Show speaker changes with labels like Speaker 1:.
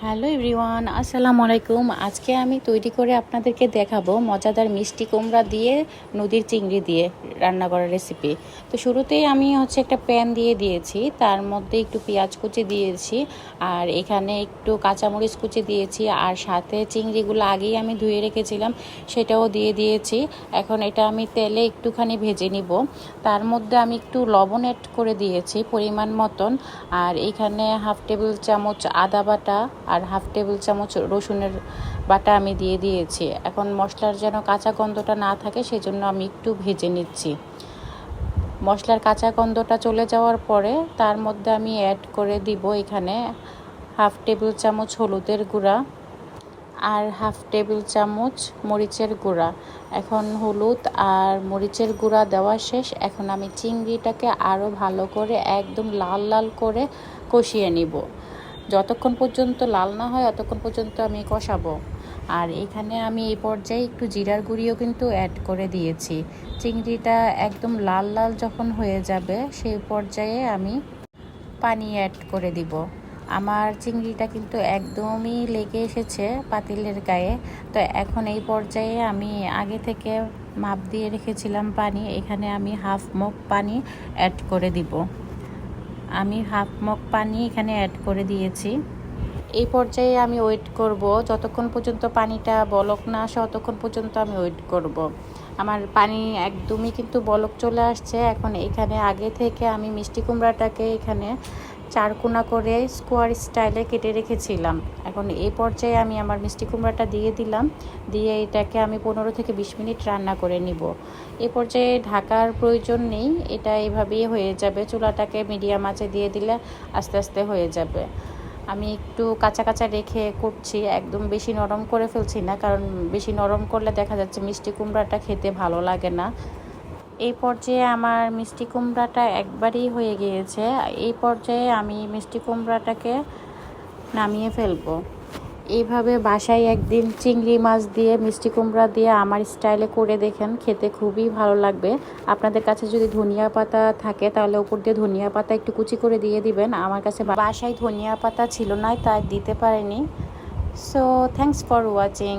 Speaker 1: Hello everyone, আসসালামু আলাইকুম। আজকে আমি তৈরি করে আপনাদেরকে দেখাবো মজাদার মিষ্টি কুমড়া দিয়ে নদীর চিংড়ি দিয়ে রান্না করার রেসিপি। তো শুরুতেই আমি একটা প্যান দিয়ে দিয়েছি, তার মধ্যে একটু পেঁয়াজ কুচি দিয়েছি, আর এখানে একটু কাঁচামরিচ কুচি দিয়েছি, আর সাথে চিংড়িগুলো আগেই আমি ধুয়ে রেখেছিলাম সেটাও দিয়ে দিয়েছি। এখন এটা আমি তেলে একটুখানি ভেজে নিব। তার মধ্যে আমি একটু লবণ অ্যাড করে দিয়েছি পরিমাণ মতন, আর এখানে হাফ টেবিল চামচ আদা বাটা আর হাফ টেবিল চামচ রসুনের বাটা আমি দিয়ে দিয়েছি। এখন মশলার যেন কাঁচা গন্ধটা না থাকে সেজন্য আমি একটু ভেজে নিচ্ছি। মশলার কাঁচা গন্ধটা চলে যাওয়ার পরে তার মধ্যে আমি অ্যাড করে দিব এখানে হাফ টেবিল চামচ হলুদের গুঁড়া আর হাফ টেবিল চামচ মরিচের গুঁড়া। এখন হলুদ আর মরিচের গুঁড়া দেওয়া শেষ। এখন আমি চিংড়িটাকে আরও ভালো করে একদম লাল লাল করে কষিয়ে নিব। যতক্ষণ পর্যন্ত লাল না হয় ততক্ষণ পর্যন্ত আমি কষাবো। আর এখানে আমি এই পর্যায়ে একটু জিরার গুঁড়িও কিন্তু অ্যাড করে দিয়েছি। চিংড়িটা একদম লাল লাল যখন হয়ে যাবে সেই পর্যায়ে আমি পানি অ্যাড করে দিব। আমার চিংড়িটা কিন্তু একদমই লেগে এসেছে পাতিলের গায়ে। তো এখন এই পর্যায়ে আমি আগে থেকে মাপ দিয়ে রেখেছিলাম পানি, এখানে আমি হাফ মগ পানি অ্যাড করে দিব। আমি হাফ মগ পানি এখানে অ্যাড করে দিয়েছি। এই পর্যায়ে আমি ওয়েট করব যতক্ষণ পর্যন্ত পানিটা বলক না আসে ততক্ষণ পর্যন্ত আমি ওয়েট করব। আমার পানি একদমই কিন্তু বলক চলে আসছে। এখন এখানে আগে থেকে আমি মিষ্টি কুমড়াটাকে এখানে চারকোনা করে স্কোয়ার স্টাইলে কেটে রেখেছিলাম। এখন এই পর্যায়ে আমি আমার মিষ্টি কুমড়াটা দিয়ে দিলাম, দিয়ে এটাকে আমি 15 থেকে 20 মিনিট রান্না করে নিব। এই পর্যায়ে ঢাকার প্রয়োজন নেই, এটা এভাবেই হয়ে যাবে। চুলাটাকে মিডিয়াম আঁচে দিয়ে দিলে আস্তে আস্তে হয়ে যাবে। আমি একটু কাঁচা কাঁচা রেখে করছি, একদম বেশি নরম করে ফেলছি না, কারণ বেশি নরম করলে দেখা যাচ্ছে মিষ্টি কুমড়াটা খেতে ভালো লাগে না। এই পর্যায়ে আমার মিষ্টি কুমড়াটা একবারই হয়ে গিয়েছে। এই পর্যায়ে আমি মিষ্টি কুমড়াটাকে নামিয়ে ফেলবো। এইভাবে বাসায় একদিন চিংড়ি মাছ দিয়ে মিষ্টি কুমড়া দিয়ে আমার স্টাইলে করে দেখেন, খেতে খুবই ভালো লাগবে। আপনাদের কাছে যদি ধনিয়া পাতা থাকে তাহলে উপর দিয়ে ধনিয়া পাতা একটু কুচি করে দিয়ে দিবেন। আমার কাছে বাসায় ধনিয়া পাতা ছিল না, তাই দিতে পারিনি। So thanks for watching.